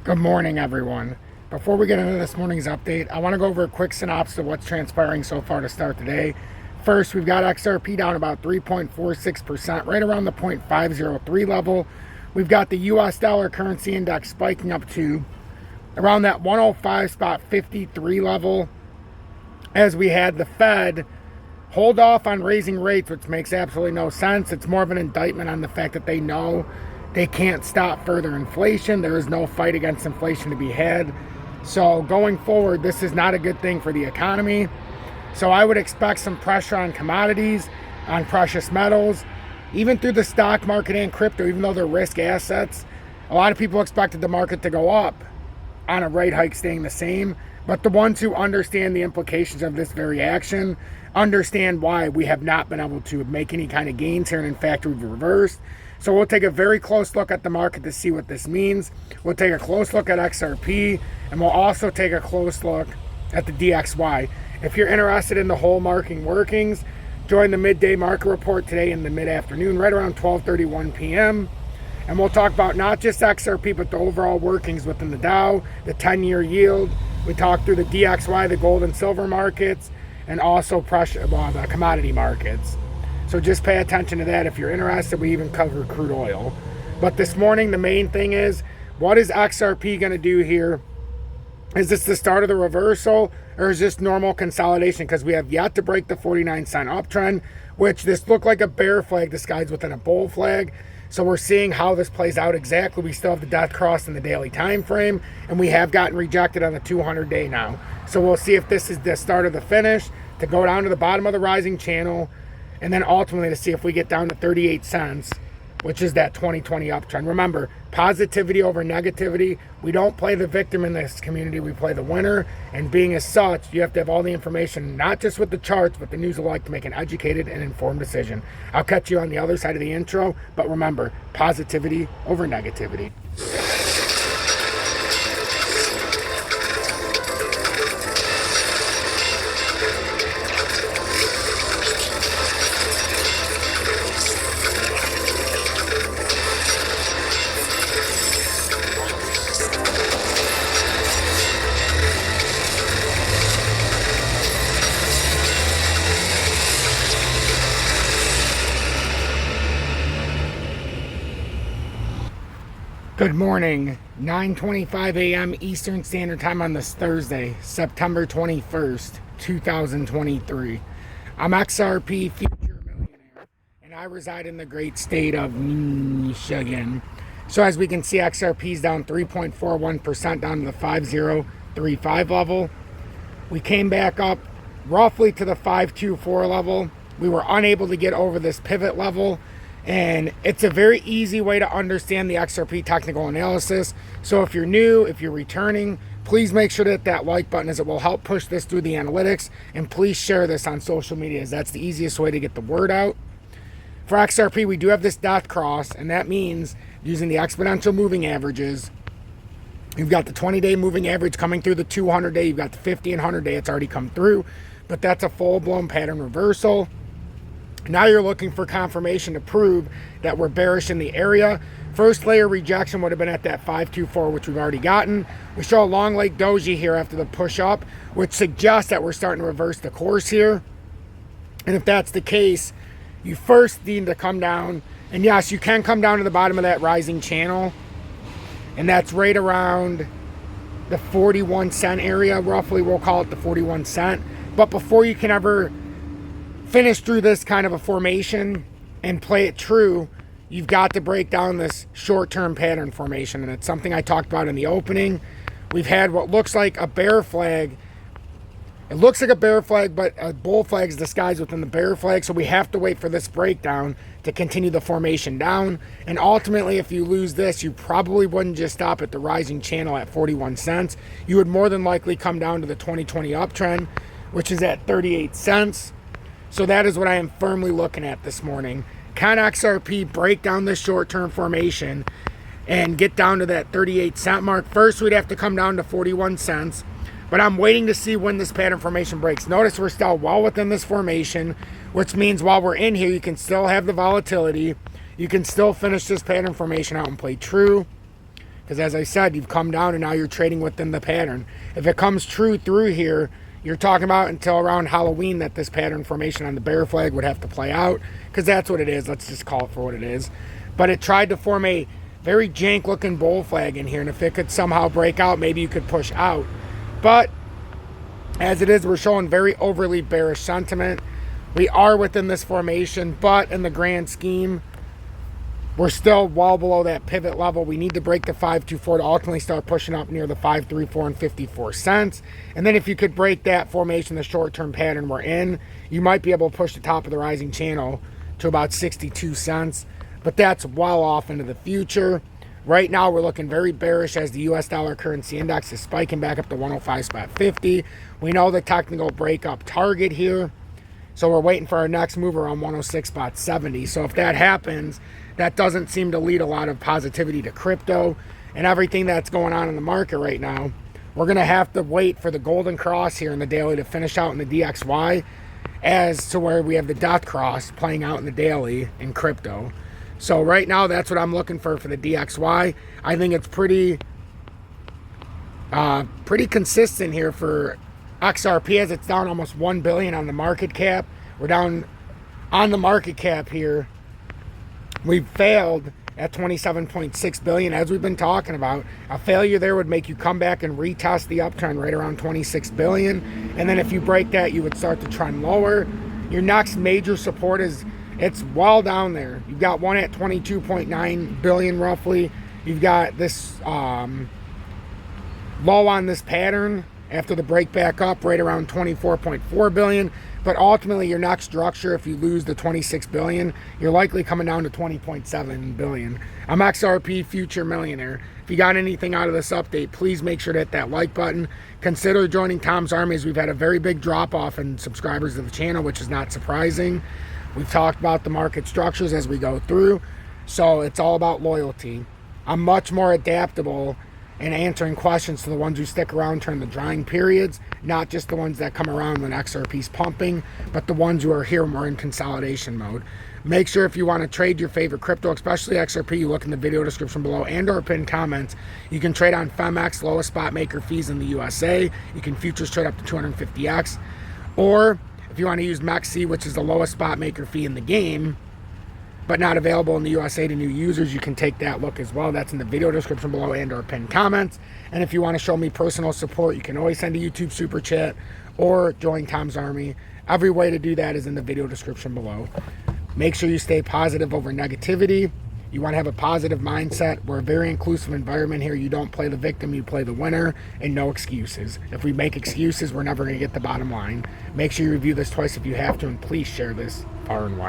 Good morning, everyone. Before we get into this morning's update, I want to go over a quick synopsis of what's transpiring so far to start the day. First, we've got XRP down about 3.46%, right around the 0.503 level. We've got the US dollar currency index spiking up to around that 105.53 level, as we had the Fed hold off on raising rates, which makes absolutely no sense. It's more of an indictment on the fact that they know they can't stop further inflation. There is no fight against inflation to be had. So going forward, this is not a good thing for the economy. So I would expect some pressure on commodities, on precious metals, even through the stock market and crypto, even though they're risk assets. A lot of people expected the market to go up on a rate hike staying the same. But the ones who understand the implications of this very action understand why we have not been able to make any kind of gains here. And in fact, we've reversed. So we'll take a very close look at the market to see what this means. We'll take a close look at XRP, and we'll also take a close look at the DXY. If you're interested in the whole market workings, join the midday market report today in the mid-afternoon, right around 12:31 p.m. And we'll talk about not just XRP, but the overall workings within the Dow, the 10-year yield. We talk through the DXY, the gold and silver markets, and also the commodity markets. So just pay attention to that if you're interested. We even cover crude oil. But this morning, the main thing is, what is XRP going to do here? Is this the start of the reversal, or is this normal consolidation? Because we have yet to break the 49-cent uptrend, which this looked like a bear flag disguised within a bull flag. So we're seeing how this plays out exactly. We still have the death cross in the daily time frame, and we have gotten rejected on the 200-day now. So we'll see if this is the start of the finish to go down to the bottom of the rising channel, and then ultimately to see if we get down to 38 cents, which is that 2020 uptrend. Remember, positivity over negativity. We don't play the victim in this community. We play the winner. And being as such, you have to have all the information, not just with the charts, but the news alike, to make an educated and informed decision. I'll catch you on the other side of the intro. But remember, positivity over negativity. Good morning, 9:25 a.m. Eastern Standard Time on this Thursday, September 21st, 2023. I'm XRP Future Millionaire, and I reside in the great state of Michigan. So as we can see, XRP is down 3.41%, down to the 5035 level. We came back up roughly to the 524 level. We were unable to get over this pivot level. And it's a very easy way to understand the XRP technical analysis. So if you're new, if you're returning, please make sure to hit that like button, as it will help push this through the analytics. And please share this on social media, as that's the easiest way to get the word out. For XRP, we do have this death cross, and that means using the exponential moving averages. You've got the 20-day moving average coming through the 200-day. You've got the 50 and 100-day. It's already come through, but that's a full-blown pattern reversal. Now you're looking for confirmation to prove that we're bearish in the area. First layer rejection would have been at that 524, which we've already gotten. We show a long leg doji here after the push up, which suggests that we're starting to reverse the course here. And if that's the case, you first need to come down. And yes, you can come down to the bottom of that rising channel. And that's right around the 41 cent area, roughly. We'll call it the 41 cent. But before you can ever finish through this kind of a formation and play it true, you've got to break down this short-term pattern formation. And it's something I talked about in the opening. We've had what looks like a bear flag. It looks like a bear flag, but a bull flag is disguised within the bear flag. So we have to wait for this breakdown to continue the formation down. And ultimately, if you lose this, you probably wouldn't just stop at the rising channel at 41 cents. You would more than likely come down to the 2020 uptrend, which is at 38 cents. So that is what I am firmly looking at this morning. Can XRP break down this short-term formation and get down to that 38 cent mark? First, we'd have to come down to 41 cents. But I'm waiting to see when this pattern formation breaks. Notice we're still well within this formation, which means while we're in here, you can still have the volatility. You can still finish this pattern formation out and play true. Because as I said, you've come down and now you're trading within the pattern. If it comes true through here, you're talking about until around Halloween that this pattern formation on the bear flag would have to play out, because that's what it is. Let's just call it for what it is. But it tried to form a very jank looking bull flag in here, and if it could somehow break out, maybe you could push out. But as it is, we're showing very overly bearish sentiment. We are within this formation, but in the grand scheme, we're still well below that pivot level. We need to break the 524 to ultimately start pushing up near the 534 and 54 cents. And then if you could break that formation, the short-term pattern we're in, you might be able to push the top of the rising channel to about 62 cents. But that's well off into the future. Right now, we're looking very bearish as the U.S. dollar currency index is spiking back up to 105.50. We know the technical breakup target here. So we're waiting for our next move around 106.70. So if that happens, that doesn't seem to lead a lot of positivity to crypto and everything that's going on in the market right now. We're going to have to wait for the golden cross here in the daily to finish out in the DXY, as to where we have the death cross playing out in the daily in crypto. So right now, that's what I'm looking for the DXY. I think it's pretty consistent here for XRP, as it's down almost 1 billion on the market cap. We're down on the market cap here. We've failed at 27.6 billion, as we've been talking about. A failure there would make you come back and retest the uptrend right around 26 billion. And then if you break that, you would start to trend lower. Your next major support is, it's well down there. You've got one at 22.9 billion roughly. You've got this low on this pattern after the break back up right around 24.4 billion. But ultimately, your next structure, if you lose the 26 billion, you're likely coming down to 20.7 billion. I'm XRP Future Millionaire. If you got anything out of this update, please make sure to hit that like button. Consider joining Tom's Army, as we've had a very big drop off in subscribers to the channel, which is not surprising. We've talked about the market structures as we go through, so it's all about loyalty. I'm much more adaptable in answering questions to the ones who stick around during the drying periods, not just the ones that come around when XRP's pumping, but the ones who are here when we're in consolidation mode. Make sure if you want to trade your favorite crypto, especially XRP, you look in the video description below and or pinned comments. You can trade on FEMX, lowest spot maker fees in the USA. You can futures trade up to 250x. Or if you want to use MEXC, which is the lowest spot maker fee in the game, but not available in the USA to new users, you can take that look as well. That's in the video description below and or pinned comments. And if you want to show me personal support, you can always send a YouTube super chat or join Tom's Army. Every way to do that is in the video description below. Make sure you stay positive over negativity. You want to have a positive mindset. We're a very inclusive environment here. You don't play the victim, you play the winner, and no excuses. If we make excuses, we're never going to get the bottom line. Make sure you review this twice if you have to, and please share this far and wide.